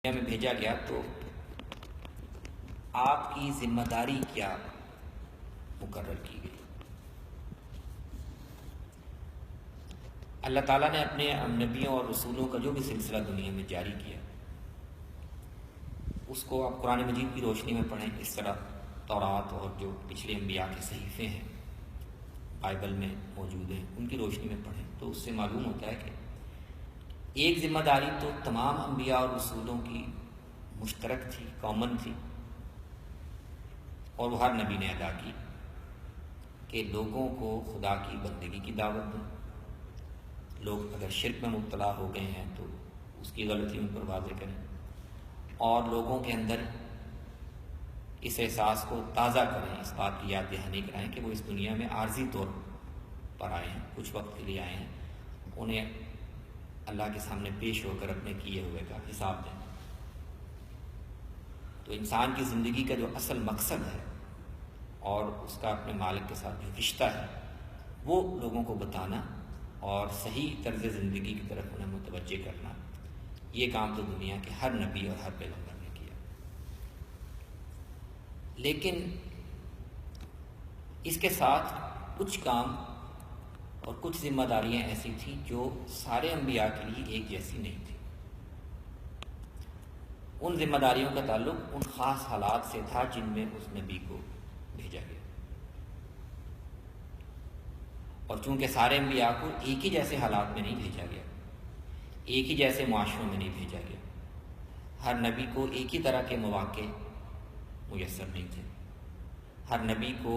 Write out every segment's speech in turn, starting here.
میں بھیجا گیا تو آپ کی ذمہ داری کیا مقرر کی گئی؟ اللہ تعالیٰ نے اپنے نبیوں اور رسولوں کا جو بھی سلسلہ دنیا میں جاری کیا اس کو آپ قرآن مجید کی روشنی میں پڑھیں، اس طرح تورات اور جو پچھلے انبیاء کے صحیفے ہیں بائبل میں موجود ہیں ان کی روشنی میں پڑھیں تو اس سے معلوم ہوتا ہے کہ ایک ذمہ داری تو تمام انبیاء اور رسولوں کی مشترک تھی، کامن تھی، اور وہ ہر نبی نے ادا کی کہ لوگوں کو خدا کی بندگی کی دعوت دیں۔ لوگ اگر شرک میں مبتلا ہو گئے ہیں تو اس کی غلطی ان پر واضح کریں، اور لوگوں کے اندر اس احساس کو تازہ کریں، اس بات کی یاد دہانی کرائیں کہ وہ اس دنیا میں عارضی طور پر آئے ہیں، کچھ وقت کے لیے آئے ہیں، انہیں اللہ کے سامنے پیش ہو کر اپنے کیے ہوئے کا حساب دیں۔ تو انسان کی زندگی کا جو اصل مقصد ہے اور اس کا اپنے مالک کے ساتھ جو رشتہ ہے وہ لوگوں کو بتانا اور صحیح طرز زندگی کی طرف انہیں متوجہ کرنا، یہ کام تو دنیا کے ہر نبی اور ہر پیغمبر نے کیا۔ لیکن اس کے ساتھ کچھ کام اور کچھ ذمہ داریاں ایسی تھیں جو سارے انبیاء کے لیے ایک جیسی نہیں تھی۔ ان ذمہ داریوں کا تعلق ان خاص حالات سے تھا جن میں اس نبی کو بھیجا گیا، اور چونکہ سارے انبیاء کو ایک ہی جیسے حالات میں نہیں بھیجا گیا، ایک ہی جیسے معاشروں میں نہیں بھیجا گیا، ہر نبی کو ایک ہی طرح کے مواقع میسر نہیں تھے، ہر نبی کو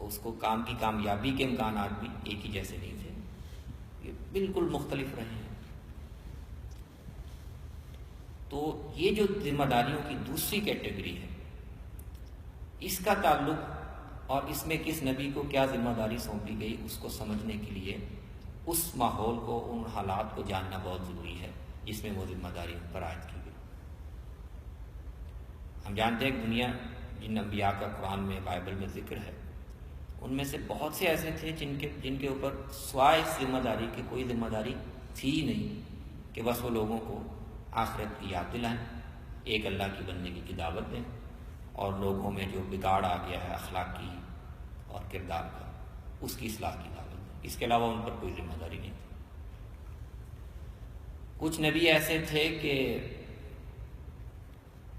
اس کو کام کی کامیابی کے امکانات بھی ایک ہی جیسے نہیں تھے، یہ بالکل مختلف رہے ہیں۔ تو یہ جو ذمہ داریوں کی دوسری کیٹیگری ہے، اس کا تعلق اور اس میں کس نبی کو کیا ذمہ داری سونپی گئی اس کو سمجھنے کے لیے اس ماحول کو، ان حالات کو جاننا بہت ضروری ہے جس میں وہ ذمہ داری پر عائد کی گئی۔ ہم جانتے ہیں کہ دنیا جن انبیاء کا قرآن میں بائبل میں ذکر ہے ان میں سے بہت سے ایسے تھے جن کے اوپر سوائے اس ذمہ داری کی کوئی ذمہ داری تھی ہی نہیں کہ بس وہ لوگوں کو آخرت کی یاد دلائیں، ایک اللہ کی بندگی کی دعوت دیں، اور لوگوں میں جو بگاڑ آ گیا ہے اخلاقی اور کردار کا اس کی اصلاح کی دعوت دیں۔ اس کے علاوہ ان پر کوئی ذمہ داری نہیں تھی۔ کچھ نبی ایسے تھے کہ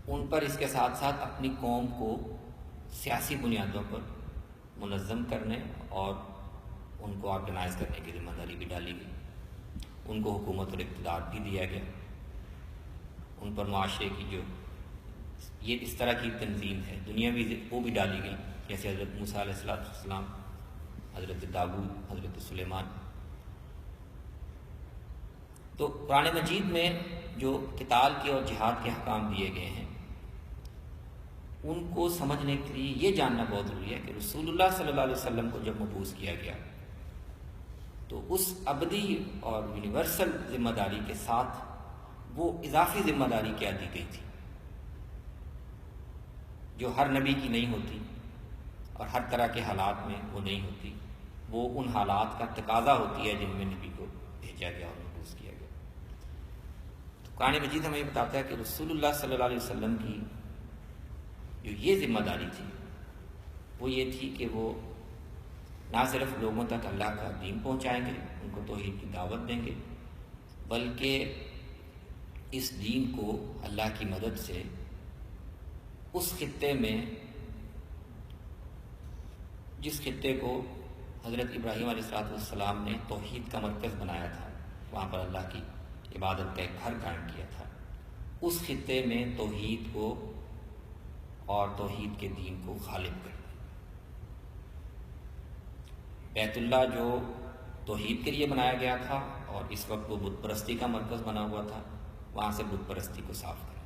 ان پر اس کے ساتھ ساتھ اپنی قوم کو سیاسی بنیادوں پر منظم کرنے اور ان کو آرگنائز کرنے کی ذمہ داری بھی ڈالی گئی، ان کو حکومت اور اقتدار بھی دیا گیا، ان پر معاشرے کی جو یہ اس طرح کی تنظیم ہے دنیاوی وہ بھی ڈالی گئی، جیسے حضرت موسیٰ علیہ السلام، حضرت داؤد، حضرت سلیمان۔ تو قرآن مجید میں جو قتال کے اور جہاد کے احکام دیے گئے ہیں ان کو سمجھنے کے لیے یہ جاننا بہت ضروری ہے کہ رسول اللہ صلی اللہ علیہ وسلم کو جب مبعوث کیا گیا تو اس ابدی اور یونیورسل ذمہ داری کے ساتھ وہ اضافی ذمہ داری کیا دی گئی تھی جو ہر نبی کی نہیں ہوتی اور ہر طرح کے حالات میں وہ نہیں ہوتی، وہ ان حالات کا تقاضا ہوتی ہے جن میں نبی کو بھیجا گیا اور مبعوث کیا گیا۔ تو قرآن مجید ہمیں بتاتا ہے کہ رسول اللہ صلی اللہ علیہ وسلم کی جو یہ ذمہ داری تھی وہ یہ تھی کہ وہ نہ صرف لوگوں تک اللہ کا دین پہنچائیں گے، ان کو توحید کی دعوت دیں گے، بلکہ اس دین کو اللہ کی مدد سے اس خطے میں، جس خطے کو حضرت ابراہیم علیہ السلام نے توحید کا مرکز بنایا تھا، وہاں پر اللہ کی عبادت کا ایک گھر قائم کیا تھا، اس خطے میں توحید کو اور توحید کے دین کو غالب کر دیں۔ بیت اللہ جو توحید کے لیے بنایا گیا تھا اور اس وقت وہ بت پرستی کا مرکز بنا ہوا تھا، وہاں سے بت پرستی کو صاف کریں،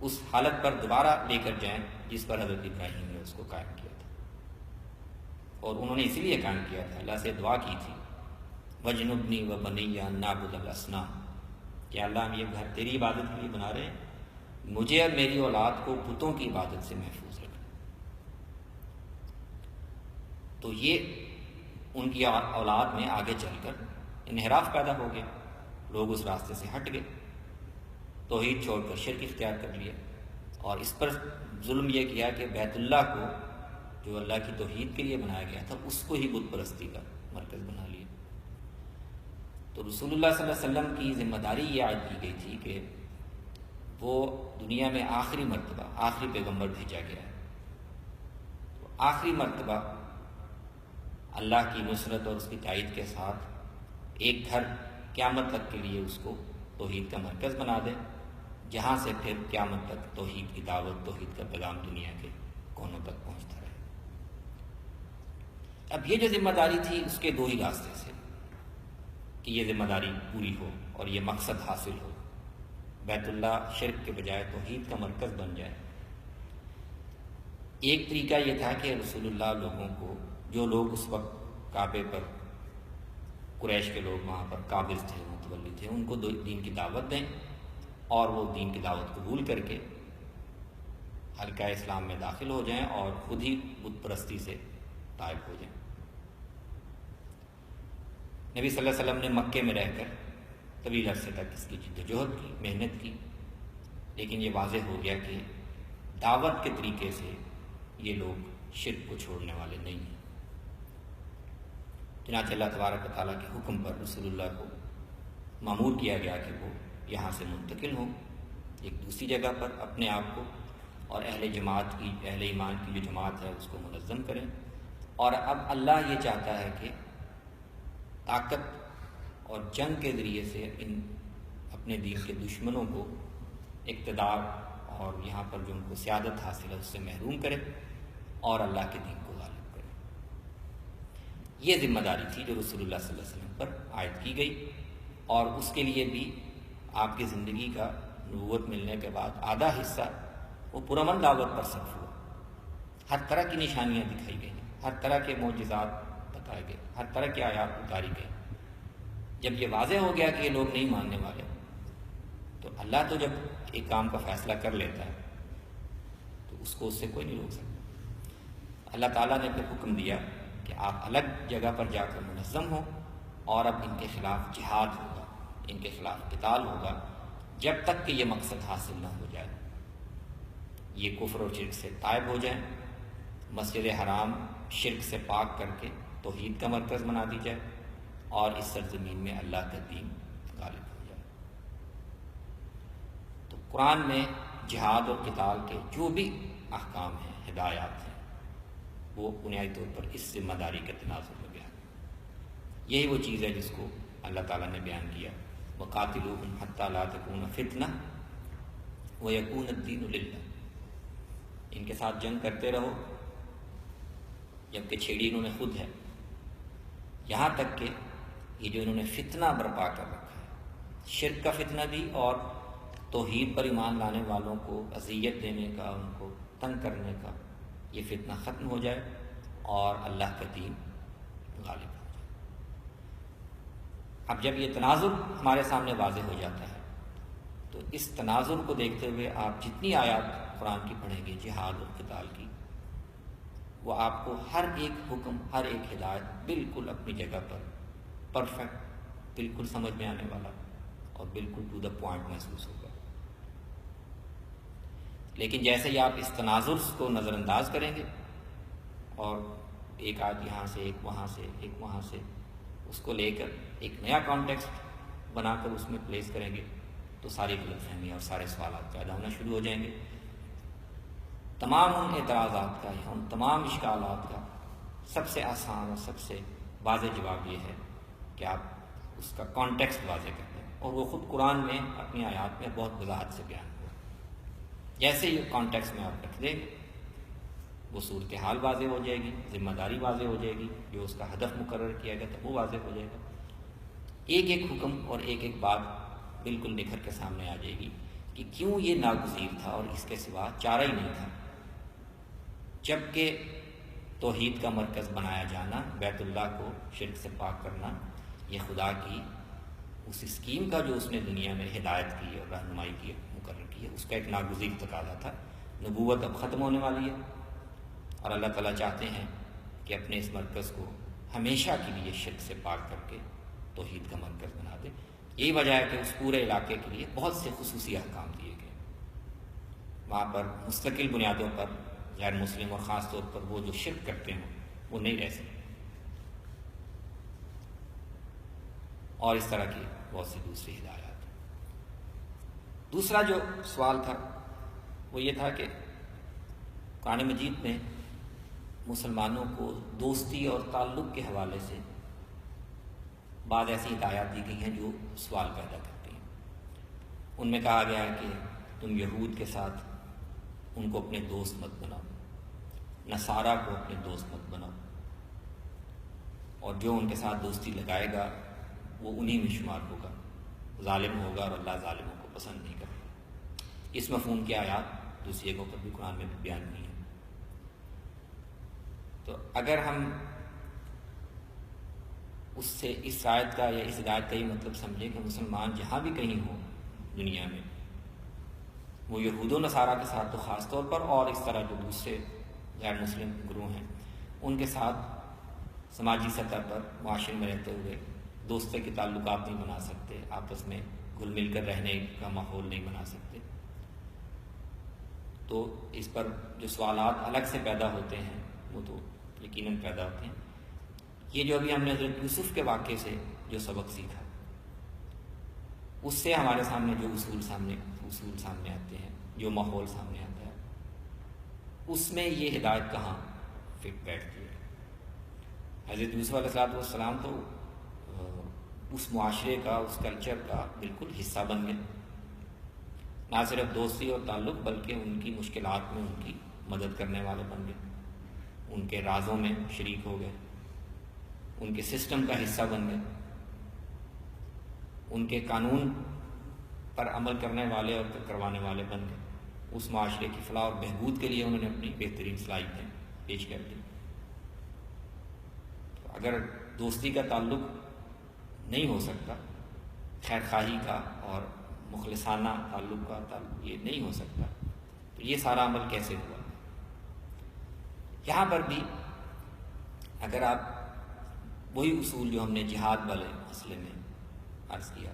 اس حالت پر دوبارہ لے کر جائیں جس پر حضرت ابراہیم نے اس کو قائم کیا تھا، اور انہوں نے اسی لیے قائم کیا تھا، اللہ سے دعا کی تھی وَجْنُبْنِي وَبَنِيَّ أَن نَعْبُدَ الْأَصْنَامَ، کہ اللہ ہم یہ گھر تیری عبادت کے لیے بنا رہے ہیں، مجھے اور میری اولاد کو بتوں کی عبادت سے محفوظ رکھنا۔ تو یہ ان کی اولاد میں آگے چل کر انحراف پیدا ہو گیا، لوگ اس راستے سے ہٹ گئے، توحید چھوڑ کر شرک اختیار کر لیا، اور اس پر ظلم یہ کیا کہ بیت اللہ کو جو اللہ کی توحید کے لیے بنایا گیا تھا اس کو ہی بت پرستی کا مرکز بنا لیا۔ تو رسول اللہ صلی اللہ علیہ وسلم کی ذمہ داری یہ عائد کی گئی تھی کہ وہ دنیا میں آخری مرتبہ آخری پیغمبر بھیجا گیا ہے، تو آخری مرتبہ اللہ کی نصرت اور اس کی تائید کے ساتھ ایک گھر قیامت تک کے لیے اس کو توحید کا مرکز بنا دے، جہاں سے پھر قیامت تک توحید کی دعوت، توحید کا پیغام دنیا کے کونوں تک پہنچتا رہے۔ اب یہ جو ذمہ داری تھی اس کے دو ہی راستے سے کہ یہ ذمہ داری پوری ہو اور یہ مقصد حاصل ہو، بیت اللہ شرک کے بجائے توحید کا مرکز بن جائے۔ ایک طریقہ یہ تھا کہ رسول اللہ لوگوں کو، جو لوگ اس وقت کعبے پر، قریش کے لوگ وہاں پر قابض تھے، متولی تھے، ان کو دین کی دعوت دیں اور وہ دین کی دعوت قبول کر کے حلقہ اسلام میں داخل ہو جائیں اور خود ہی بت پرستی سے طائب ہو جائیں۔ نبی صلی اللہ علیہ وسلم نے مکے میں رہ کر طویل عرصے تک اس کی جدوجہد کی، محنت کی، لیکن یہ واضح ہو گیا کہ دعوت کے طریقے سے یہ لوگ شرک کو چھوڑنے والے نہیں ہیں۔ چنانچہ اللہ تبارک و تعالیٰ کے حکم پر رسول اللہ کو مامور کیا گیا کہ وہ یہاں سے منتقل ہوں ایک دوسری جگہ پر، اپنے آپ کو اور اہل جماعت کی، اہل ایمان کی جو جماعت ہے اس کو منظم کریں۔ اور اب اللہ یہ چاہتا ہے کہ طاقت اور جنگ کے ذریعے سے ان اپنے دین کے دشمنوں کو اقتدار اور یہاں پر جو ان کو سیادت حاصل ہے اس سے محروم کرے اور اللہ کے دین کو غالب کرے۔ یہ ذمہ داری تھی جو رسول اللہ صلی اللہ علیہ وسلم پر عائد کی گئی، اور اس کے لیے بھی آپ کی زندگی کا نبوت ملنے کے بعد آدھا حصہ وہ پرامن دعوت پر صرف ہوا۔ ہر طرح کی نشانیاں دکھائی گئیں، ہر طرح کے معجزات بتائے گئے، ہر طرح کی آیات اتاری گئی۔ جب یہ واضح ہو گیا کہ یہ لوگ نہیں ماننے والے، تو اللہ تو جب ایک کام کا فیصلہ کر لیتا ہے تو اس کو اس سے کوئی نہیں روک سکتا۔ اللہ تعالیٰ نے پھر حکم دیا کہ آپ الگ جگہ پر جا کر منظم ہوں، اور اب ان کے خلاف جہاد ہوگا، ان کے خلاف قتال ہوگا، جب تک کہ یہ مقصد حاصل نہ ہو جائے، یہ کفر اور شرک سے طائب ہو جائیں، مسجد حرام شرک سے پاک کر کے توحید کا مرکز بنا دی جائے، اور اس سرزمین میں اللہ کا دین غالب ہو جائے۔ تو قرآن میں جہاد اور قتال کے جو بھی احکام ہیں، ہدایات ہیں، وہ بنیادی طور پر اس ذمہ داری کے تناظر میں بیان۔ یہی وہ چیز ہے جس کو اللہ تعالیٰ نے بیان کیا، وَقَاتِلُوهُمْ حَتَّى لَا تَكُونَ فِتْنَةٌ وَيَكُونَ الدِّينُ لِلَّهِ، ان کے ساتھ جنگ کرتے رہو، جبکہ چھیڑی انہوں نے خود ہے، یہاں تک کہ یہ جو انہوں نے فتنہ برپا کر رکھا ہے، شرک کا فتنہ بھی اور توحید پر ایمان لانے والوں کو اذیت دینے کا، ان کو تنگ کرنے کا، یہ فتنہ ختم ہو جائے اور اللہ کا دین غالب ہو جائے۔ اب جب یہ تناظر ہمارے سامنے واضح ہو جاتا ہے تو اس تناظر کو دیکھتے ہوئے آپ جتنی آیات قرآن کی پڑھیں گے جہاد اور قتال کی، وہ آپ کو ہر ایک حکم، ہر ایک ہدایت بالکل اپنی جگہ پر پرفیکٹ، بالکل سمجھ میں آنے والا اور بالکل ٹو دا پوائنٹ محسوس ہوگا۔ لیکن جیسے ہی آپ اس تناظر کو نظر انداز کریں گے اور ایک آیت یہاں سے، ایک وہاں سے، ایک وہاں سے، اس کو لے کر ایک نیا کانٹیکسٹ بنا کر اس میں پلیس کریں گے تو ساری غلط فہمی اور سارے سوالات پیدا ہونا شروع ہو جائیں گے۔ تمام ان اعتراضات کا یا ان تمام اشکالات کا سب سے آسان اور سب سے واضح جواب یہ ہے کہ آپ اس کا کانٹیکسٹ واضح کر دیں، اور وہ خود قرآن میں اپنی آیات میں بہت وضاحت سے بیان ہوا۔ جیسے ہی کانٹیکسٹ میں آپ رکھ دیں گے، وہ صورتحال واضح ہو جائے گی، ذمہ داری واضح ہو جائے گی، جو اس کا ہدف مقرر کیا گیا تھا وہ واضح ہو جائے گا۔ ایک ایک حکم اور ایک ایک بات بالکل نکھر کے سامنے آ جائے گی کہ کیوں یہ ناگزیر تھا اور اس کے سوا چارہ ہی نہیں تھا، جبکہ توحید کا مرکز بنایا جانا، بیت اللہ کو شرک سے پاک کرنا، یہ خدا کی اس اسکیم کا جو اس نے دنیا میں ہدایت کی اور رہنمائی کی، مقرر کی ہے، اس کا ایک ناگزیر تقاضا تھا۔ نبوت اب ختم ہونے والی ہے اور اللہ تعالیٰ چاہتے ہیں کہ اپنے اس مرکز کو ہمیشہ کے لیے شرک سے پاک کر کے توحید کا مرکز بنا دے۔ یہی وجہ ہے کہ اس پورے علاقے کے لیے بہت سے خصوصی احکام دیے گئے. وہاں پر مستقل بنیادوں پر غیر مسلم اور خاص طور پر وہ جو شرک کرتے ہیں وہ نہیں رہ سکتے. اور اس طرح کی بہت سی دوسری ہدایات. دوسرا جو سوال تھا وہ یہ تھا کہ قرآن مجید میں مسلمانوں کو دوستی اور تعلق کے حوالے سے بعض ایسی ہدایات دی گئی ہیں جو سوال پیدا کرتی ہیں. ان میں کہا گیا ہے کہ تم یہود کے ساتھ ان کو اپنے دوست مت بناؤ، نصارہ کو اپنے دوست مت بناؤ، اور جو ان کے ساتھ دوستی لگائے گا وہ انہی میں شمار ہوگا، ظالم ہوگا اور اللہ ظالموں کو پسند نہیں کرے گا. اس مفہوم کی آیات دوسری جگہوں پر بھی قرآن میں بیان ہوئی ہیں. تو اگر ہم اس سے اس آیت کا یا اس ہدایت کا یہ مطلب سمجھیں کہ مسلمان جہاں بھی کہیں ہوں دنیا میں وہ یہود و نصارہ کے ساتھ تو خاص طور پر، اور اس طرح جو دوسرے غیر مسلم گروہ ہیں ان کے ساتھ سماجی سطح پر معاشرے میں رہتے ہوئے دوستی کے تعلقات نہیں بنا سکتے، آپس میں گھل مل کر رہنے کا ماحول نہیں بنا سکتے. تو اس پر جو سوالات الگ سے پیدا ہوتے ہیں وہ تو یقیناً پیدا ہوتے ہیں. یہ جو ابھی ہم نے حضرت یوسف کے واقعے سے جو سبق سیکھا اس سے ہمارے سامنے جو اصول سامنے آتے ہیں، جو ماحول سامنے آتا ہے، اس میں یہ ہدایت کہاں فٹ بیٹھتی ہے. حضرت یوسف علیہ السلام تو اس معاشرے کا، اس کلچر کا بالکل حصہ بن گئے. نہ صرف دوستی اور تعلق بلکہ ان کی مشکلات میں ان کی مدد کرنے والے بن گئے، ان کے رازوں میں شریک ہو گئے، ان کے سسٹم کا حصہ بن گئے، ان کے قانون پر عمل کرنے والے اور کروانے والے بن گئے. اس معاشرے کی فلاح اور بہبود کے لیے انہوں نے اپنی بہترین صلاحیتیں پیش کر دی. تو اگر دوستی کا تعلق نہیں ہو سکتا، خیر خواہی کا اور مخلصانہ تعلق کا تعلق یہ نہیں ہو سکتا، تو یہ سارا عمل کیسے ہوا؟ یہاں پر بھی اگر آپ وہی اصول جو ہم نے جہاد والے مسئلے میں عرض کیا،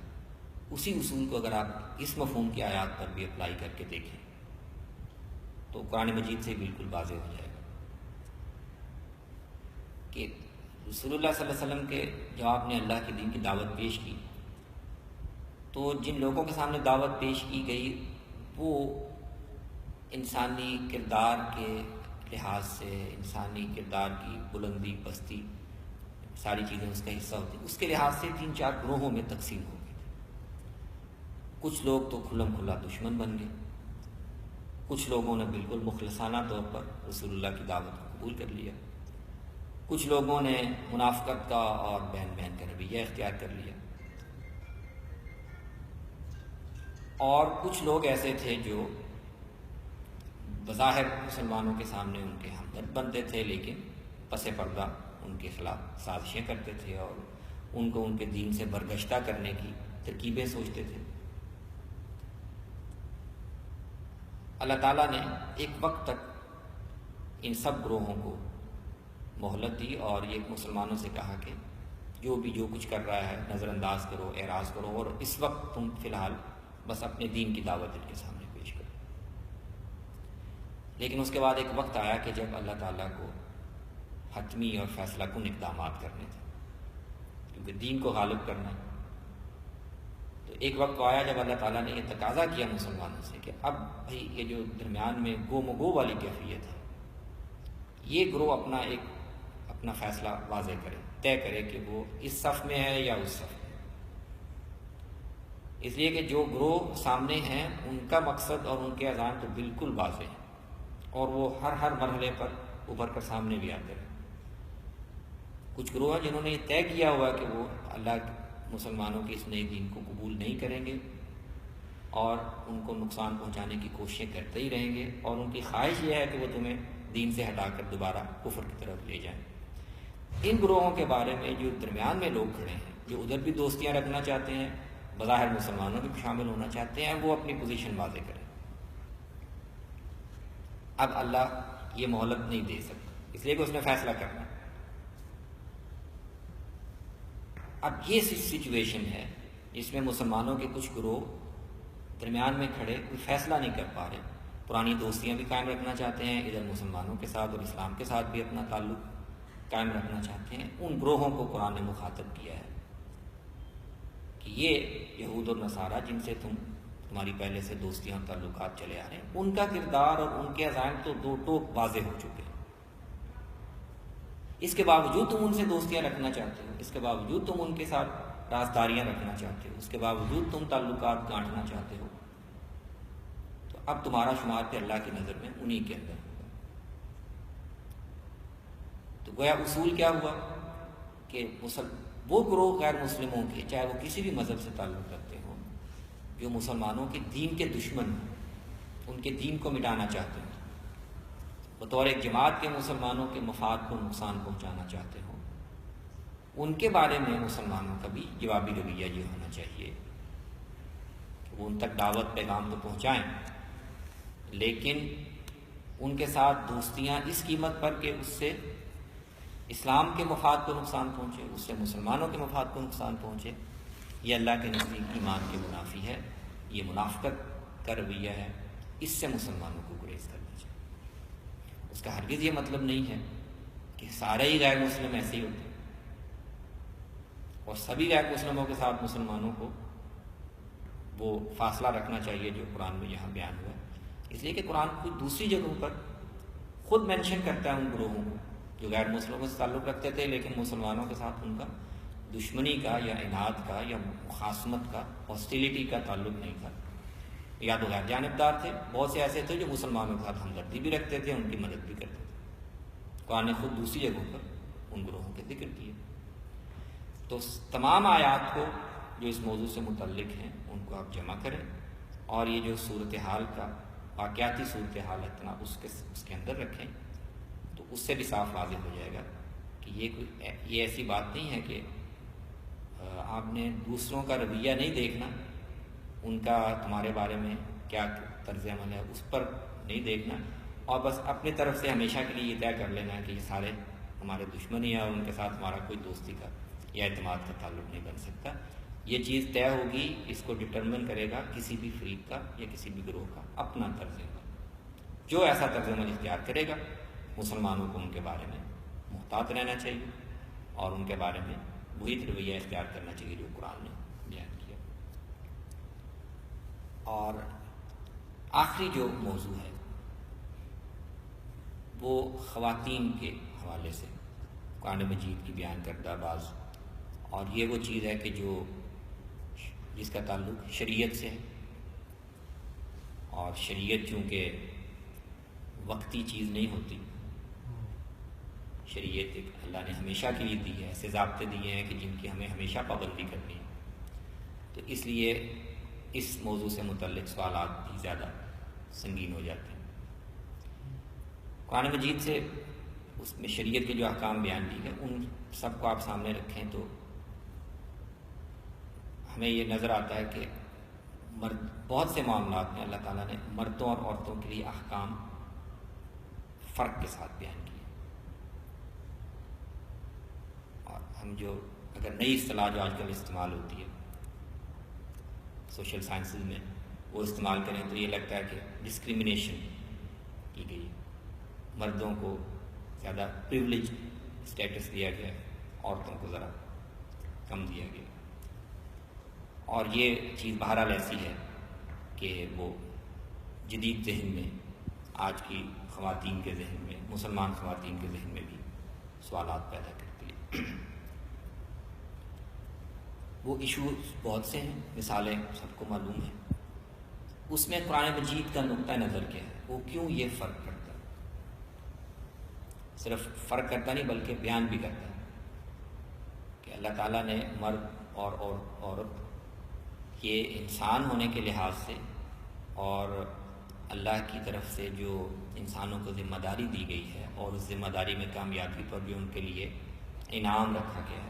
اسی اصول کو اگر آپ اس مفہوم کی آیات پر بھی اپلائی کر کے دیکھیں تو قرآن مجید سے بالکل واضح ہو جائے گا کہ رسول اللہ صلی اللہ علیہ وسلم کے جب آپ نے اللہ کے دین کی دعوت پیش کی تو جن لوگوں کے سامنے دعوت پیش کی گئی وہ انسانی کردار کے لحاظ سے، انسانی کردار کی بلندی پستی ساری چیزیں اس کا حصہ ہوتی ہیں، اس کے لحاظ سے 3-4 گروہوں میں تقسیم ہو گئے تھے. کچھ لوگ تو کھلم کھلا دشمن بن گئے، کچھ لوگوں نے بالکل مخلصانہ طور پر رسول اللہ کی دعوت کو قبول کر لیا، کچھ لوگوں نے منافقت کا اور بہن بہن کا رویہ اختیار کر لیا، اور کچھ لوگ ایسے تھے جو بظاہر مسلمانوں کے سامنے ان کے ہمدرد بنتے تھے لیکن پس پردہ ان کے خلاف سازشیں کرتے تھے اور ان کو ان کے دین سے برگشتہ کرنے کی ترکیبیں سوچتے تھے. اللہ تعالیٰ نے ایک وقت تک ان سب گروہوں کو مہلت دی اور یہ مسلمانوں سے کہا کہ جو کچھ کر رہا ہے نظر انداز کرو، اعراض کرو، اور اس وقت تم فی الحال بس اپنے دین کی دعوت ان کے سامنے پیش کرو. لیکن اس کے بعد ایک وقت آیا کہ جب اللہ تعالیٰ کو حتمی اور فیصلہ کن اقدامات کرنے تھے، کیونکہ دین کو غالب کرنا ہے. تو ایک وقت آیا جب اللہ تعالیٰ نے یہ تقاضا کیا مسلمانوں سے کہ اب بھائی یہ جو درمیان میں گو مگو والی کیفیت ہے، یہ گروہ اپنا فیصلہ واضح کرے، طے کرے کہ وہ اس صف میں ہے یا اس صف میں. اس لیے کہ جو گروہ سامنے ہیں ان کا مقصد اور ان کے اذان تو بالکل واضح ہے اور وہ ہر مرحلے پر ابھر کر سامنے بھی آتے ہیں. کچھ گروہ ہیں جنہوں نے یہ طے کیا ہوا کہ وہ اللہ مسلمانوں کے اس نئے دین کو قبول نہیں کریں گے اور ان کو نقصان پہنچانے کی کوششیں کرتے ہی رہیں گے، اور ان کی خواہش یہ ہے کہ وہ تمہیں دین سے ہٹا کر دوبارہ کفر کی طرف لے جائیں. ان گروہوں کے بارے میں جو درمیان میں لوگ کھڑے ہیں، جو ادھر بھی دوستیاں رکھنا چاہتے ہیں، بظاہر مسلمانوں میں بھی شامل ہونا چاہتے ہیں، وہ اپنی پوزیشن واضح کریں. اب اللہ یہ مہلت نہیں دے سکتا، اس لیے کہ اس نے فیصلہ کرنا. اب یہ سچویشن ہے اس میں مسلمانوں کے کچھ گروہ درمیان میں کھڑے کوئی فیصلہ نہیں کر پا رہے، پرانی دوستیاں بھی قائم رکھنا چاہتے ہیں، ادھر مسلمانوں کے ساتھ اور اسلام کے ساتھ بھی اپنا تعلق قائم رکھنا چاہتے ہیں۔ ان گروہوں کو قرآن نے مخاطب کیا ہے کہ یہ یہود اور نصارہ جن سے تمہاری پہلے سے دوستیاں اور تعلقات چلے آ رہے ہیں، ان کا کردار اور ان کے عزائم تو دو ٹوک واضح ہو چکے ہیں۔ اس کے باوجود تم ان سے دوستیاں رکھنا چاہتے ہو، اس کے باوجود تم ان کے ساتھ رازداریاں رکھنا چاہتے ہو، اس کے باوجود تم تعلقات گانٹنا چاہتے ہو، تو اب تمہارا شمار پہ اللہ کی نظر میں انہی کے اندر ہوگا۔ تو گویا اصول کیا ہوا کہ وہ گروہ غیر مسلموں کے، چاہے وہ کسی بھی مذہب سے تعلق رکھتے ہوں، جو مسلمانوں کے دین کے دشمن ہیں، ان کے دین کو مٹانا چاہتے ہیں، بطور ایک جماعت کے مسلمانوں کے مفاد کو نقصان پہنچانا چاہتے ہوں، ان کے بارے میں مسلمانوں کا بھی جوابی رویہ یہ ہونا چاہیے کہ وہ ان تک دعوت پیغام تو پہنچائیں، لیکن ان کے ساتھ دوستیاں اس قیمت پر کہ اس سے اسلام کے مفاد کو نقصان پہنچے، اس سے مسلمانوں کے مفاد کو نقصان پہنچے، یہ اللہ کے نزدیک ایمان کے منافی ہے، یہ منافقت کا رویہ ہے، اس سے مسلمانوں کو گریز کرنا چاہیے۔ اس کا ہرگز یہ مطلب نہیں ہے کہ سارے ہی غیر مسلم ایسے ہی ہوتے ہیں اور سبھی غیر مسلموں کے ساتھ مسلمانوں کو وہ فاصلہ رکھنا چاہیے جو قرآن میں یہاں بیان ہوا ہے، اس لیے کہ قرآن خود دوسری جگہوں پر خود مینشن کرتا ہے ان گروہوں کو جو غیر مسلموں سے تعلق رکھتے تھے لیکن مسلمانوں کے ساتھ ان کا دشمنی کا یا عناد کا یا مخاصمت کا، ہاسٹیلیٹی کا تعلق نہیں تھا، یا تو غیر جانبدار تھے، بہت سے ایسے تھے جو مسلمانوں کے ساتھ ہمدردی بھی رکھتے تھے، ان کی مدد بھی کرتے تھے۔ قرآن نے خود دوسری جگہوں پر ان گروہوں کے ذکر کیے۔ تو تمام آیات کو جو اس موضوع سے متعلق ہیں ان کو آپ جمع کریں اور یہ جو صورتحال کا واقعاتی صورتحال اتنا اس کے اندر رکھیں، تو اس سے بھی صاف واضح ہو جائے گا کہ یہ ایسی بات نہیں ہے کہ آپ نے دوسروں کا رویہ نہیں دیکھنا، ان کا تمہارے بارے میں کیا طرز عمل ہے اس پر نہیں دیکھنا اور بس اپنی طرف سے ہمیشہ کے لیے یہ طے کر لینا کہ یہ سارے ہمارے دشمن ہی ہیں اور ان کے ساتھ ہمارا کوئی دوستی کا یا اعتماد کا تعلق نہیں بن سکتا۔ یہ چیز طے ہوگی، اس کو ڈٹرمن کرے گا کسی بھی فریق کا یا کسی بھی گروہ کا اپنا طرز عمل۔ جو ایسا طرز عمل اختیار کرے گا، مسلمانوں کو ان کے بارے میں محتاط رہنا چاہیے اور ان کے بارے میں وہی رویہ اختیار کرنا چاہیے جو قرآن نے بیان کیا۔ اور آخری جو موضوع ہے وہ خواتین کے حوالے سے قرآن مجید کی بیان کردہ بعض، اور یہ وہ چیز ہے کہ جس کا تعلق شریعت سے ہے، اور شریعت چونکہ وقتی چیز نہیں ہوتی، شریعت ایک اللہ نے ہمیشہ کے لیے دی ہے، ایسے ضابطے دیے ہیں کہ جن کی ہمیں ہمیشہ پابندی کرنی ہے، تو اس لیے اس موضوع سے متعلق سوالات بھی زیادہ سنگین ہو جاتے ہیں۔ قرآن مجید سے اس میں شریعت کے جو احکام بیان کی گئے ان سب کو آپ سامنے رکھیں تو ہمیں یہ نظر آتا ہے کہ بہت سے معاملات میں اللہ تعالیٰ نے مردوں اور عورتوں کے لیے احکام فرق کے ساتھ بیان کیے، اور ہم جو اگر نئی اصطلاح جو آج کل استعمال ہوتی ہے سوشل سائنسز میں وہ استعمال کریں تو یہ لگتا ہے کہ ڈسکریمنیشن کی گئی، مردوں کو زیادہ پریولیج اسٹیٹس دیا گیا، عورتوں کو ذرا کم دیا گیا، اور یہ چیز بہرحال ایسی ہے کہ وہ جدید ذہن میں، آج کی خواتین کے ذہن میں، مسلمان خواتین کے ذہن میں بھی سوالات پیدا کرتی ہے۔ وہ ایشوز بہت سے ہیں، مثالیں سب کو معلوم ہیں، اس میں قرآن مجید کا نقطہ نظر کیا ہے، وہ کیوں یہ فرق کرتا ہے، صرف فرق کرتا نہیں بلکہ بیان بھی کرتا ہے کہ اللہ تعالیٰ نے مرد اور عورت یہ انسان ہونے کے لحاظ سے اور اللہ کی طرف سے جو انسانوں کو ذمہ داری دی گئی ہے اور اس ذمہ داری میں کامیابی پر بھی ان کے لیے انعام رکھا گیا ہے،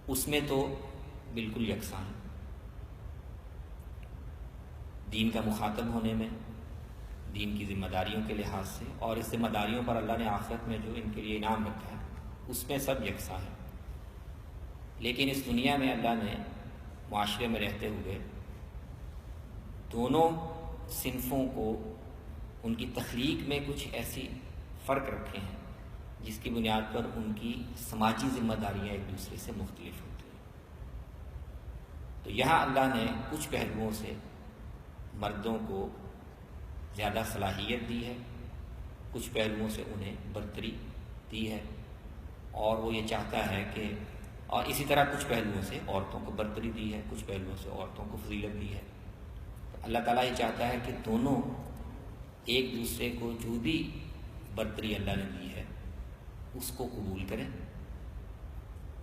اس میں تو بالکل یکساں ہے، دین کا مخاطب ہونے میں، دین کی ذمہ داریوں کے لحاظ سے، اور اس ذمہ داریوں پر اللہ نے آخرت میں جو ان کے لیے انعام رکھا ہے اس میں سب یکساں ہے۔ لیکن اس دنیا میں اللہ نے معاشرے میں رہتے ہوئے دونوں صنفوں کو ان کی تخلیق میں کچھ ایسی فرق رکھے ہیں جس کی بنیاد پر ان کی سماجی ذمہ داریاں ایک دوسرے سے مختلف ہوتی ہیں۔ تو یہاں اللہ نے کچھ پہلوؤں سے مردوں کو زیادہ صلاحیت دی ہے، کچھ پہلوؤں سے انہیں برتری دی ہے، اور وہ یہ چاہتا ہے کہ اور اسی طرح کچھ پہلوؤں سے عورتوں کو برتری دی ہے، کچھ پہلوؤں سے عورتوں کو فضیلت دی ہے۔ تو اللہ تعالیٰ یہ چاہتا ہے کہ دونوں ایک دوسرے کو جو بھی برتری اللہ نے دی ہے اس کو قبول کریں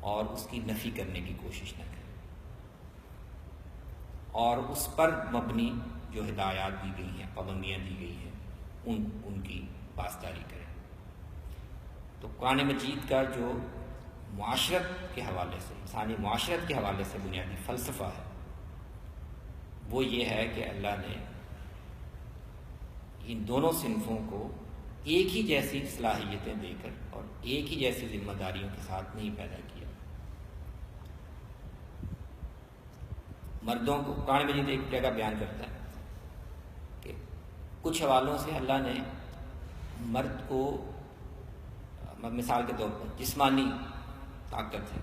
اور اس کی نفی کرنے کی کوشش نہ کریں، اور اس پر مبنی جو ہدایات دی گئی ہیں، پابندیاں دی گئی ہیں، ان کی پاسداری کریں۔ تو قرآن مجید کا جو معاشرت کے حوالے سے، انسانی معاشرت کے حوالے سے بنیادی فلسفہ ہے وہ یہ ہے کہ اللہ نے ان دونوں صنفوں کو ایک ہی جیسی صلاحیتیں دے کر اور ایک ہی جیسی ذمہ داریوں کے ساتھ نہیں پیدا کیا۔ مردوں کو قرآن مجید ایک جگہ بیان کرتا ہے کہ کچھ حوالوں سے اللہ نے مرد کو، مثال کے طور پر جسمانی طاقت ہے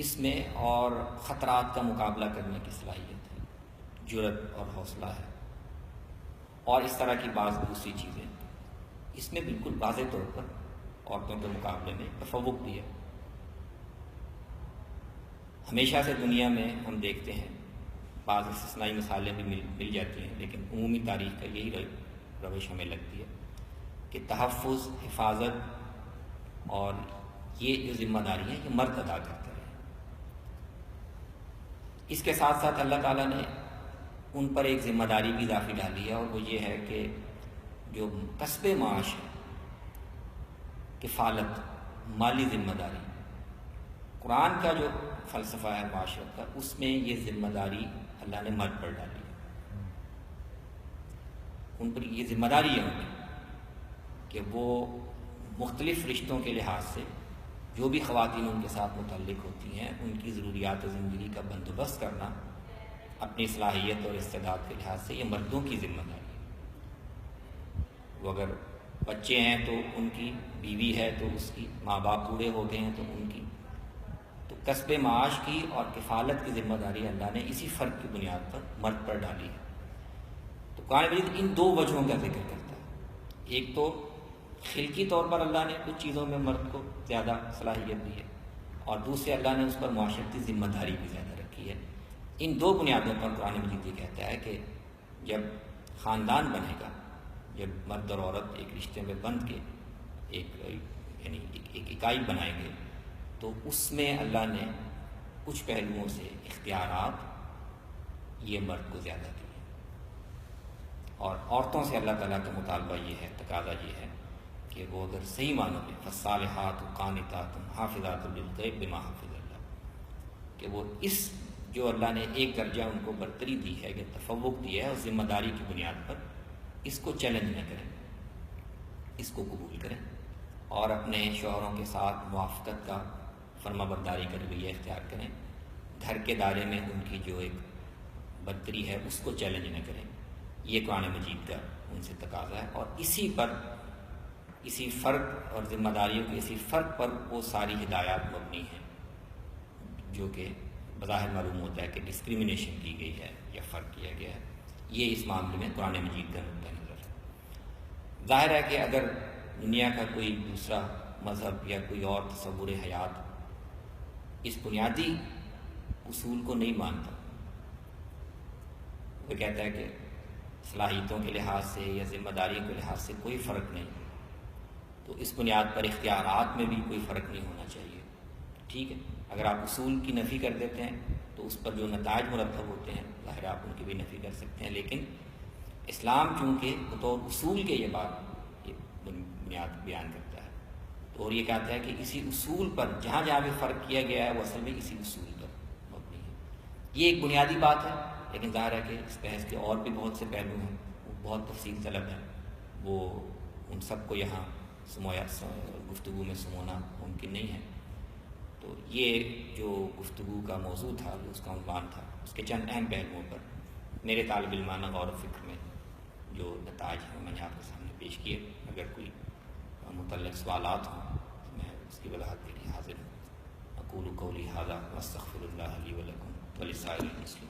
اس میں، اور خطرات کا مقابلہ کرنے کی صلاحیت ہے، جرأت اور حوصلہ ہے، اور اس طرح کی بعض دوسری چیزیں، اس میں بالکل واضح طور پر عورتوں کے مقابلے میں تفوق بھی ہے۔ ہمیشہ سے دنیا میں ہم دیکھتے ہیں بعض استثنائی مثالیں بھی مل جاتی ہیں، لیکن عمومی تاریخ کا یہی روش ہمیں لگتی ہے کہ تحفظ، حفاظت اور یہ جو ذمہ داری ہیں یہ مرد ادا کرتے ہیں۔ اس کے ساتھ ساتھ اللہ تعالیٰ نے ان پر ایک ذمہ داری بھی اضافی ڈالی ہے، اور وہ یہ ہے کہ جو کسب معاش ہے، کفالت، مالی ذمہ داری، قرآن کا جو فلسفہ ہے معاشرت کا، اس میں یہ ذمہ داری اللہ نے مرد پر ڈالی ہے۔ ان پر یہ ذمہ داری ہے ان کی کہ وہ مختلف رشتوں کے لحاظ سے جو بھی خواتین ان کے ساتھ متعلق ہوتی ہیں ان کی ضروریات زندگی کا بندوبست کرنا اپنی صلاحیت اور استعداد کے لحاظ سے یہ مردوں کی ذمہ داری ہے۔ وہ اگر بچے ہیں تو ان کی، بیوی ہے تو اس کی، ماں باپ بوڑھے ہو گئے ہیں تو ان کی، تو کسب معاش کی اور کفالت کی ذمہ داری اللہ نے اسی فرق کی بنیاد پر مرد پر ڈالی ہے۔ تو قرآن مجید ان دو وجہوں کا ذکر کرتا ہے، ایک تو خلقی طور پر اللہ نے کچھ چیزوں میں مرد کو زیادہ صلاحیت دی ہے، اور دوسرے اللہ نے اس پر معاشرتی ذمہ داری بھی زیادہ رکھی ہے۔ ان دو بنیادوں پر قرآن مجید یہ کہتا ہے کہ جب خاندان بنے گا، جب مرد اور عورت ایک رشتے میں بندھ کے ایک اکائی بنائیں گے، تو اس میں اللہ نے کچھ پہلوؤں سے اختیارات یہ مرد کو زیادہ دیے، اور عورتوں سے اللہ تعالیٰ کا مطالبہ یہ ہے، تقاضا یہ ہے کہ وہ اگر صحیح معنوں میں فالصالحات قانتات حافظات للغیب بما حفظ اللہ، کہ وہ اس جو اللہ نے ایک درجہ ان کو برتری دی ہے، کہ تفوق دیا ہے، اس ذمہ داری کی بنیاد پر اس کو چیلنج نہ کریں، اس کو قبول کریں، اور اپنے شوہروں کے ساتھ موافقت کا، فرما برداری کا رویہ اختیار کریں، گھر کے دائرے میں ان کی جو ایک برتری ہے اس کو چیلنج نہ کریں۔ یہ قرآن مجید کا ان سے تقاضا ہے، اور اسی پر، اسی فرق اور ذمہ داریوں کے اسی فرق پر وہ ساری ہدایات مبنی ہیں جو کہ بظاہر معلوم ہوتا ہے کہ ڈسکریمنیشن کی گئی ہے یا فرق کیا گیا ہے۔ یہ اس معاملے میں قرآن مجید کا نقطہ نظر ہے۔ ظاہر ہے کہ اگر دنیا کا کوئی دوسرا مذہب یا کوئی اور تصور حیات اس بنیادی اصول کو نہیں مانتا، وہ کہتا ہے کہ صلاحیتوں کے لحاظ سے یا ذمہ داریوں کے لحاظ سے کوئی فرق نہیں، تو اس بنیاد پر اختیارات میں بھی کوئی فرق نہیں ہونا چاہیے۔ ٹھیک ہے، اگر آپ اصول کی نفی کر دیتے ہیں تو اس پر جو نتائج مرتب ہوتے ہیں ظاہر آپ ان کی بھی نفی کر سکتے ہیں، لیکن اسلام چونکہ بطور اصول کے یہ بات یہ بنیاد بیان کرتا ہے، تو اور یہ کہتا ہے کہ اسی اصول پر جہاں جہاں بھی فرق کیا گیا ہے وہ اصل میں اسی اصول پر مبنی ہے۔ یہ ایک بنیادی بات ہے، لیکن ظاہر ہے کہ اس بحث کے اور بھی بہت سے پہلو ہیں، وہ بہت تفصیل طلب ہیں، وہ ان سب کو یہاں گفتگو میں سمونا ممکن نہیں ہے۔ تو یہ جو گفتگو کا موضوع تھا، جو اس کا عنوان تھا، اس کے چند اہم پہلوؤں پر میرے طالب علمانہ غور و فکر میں جو نتائج ہیں میں نے آپ کے سامنے پیش کیے۔ اگر کوئی متعلق سوالات ہوں تو میں اس کی وضاحت کے لیے حاضر ہوں۔ اقول قولی ھذا واستغفر اللہ لی ولکم ولسائر المسلمین۔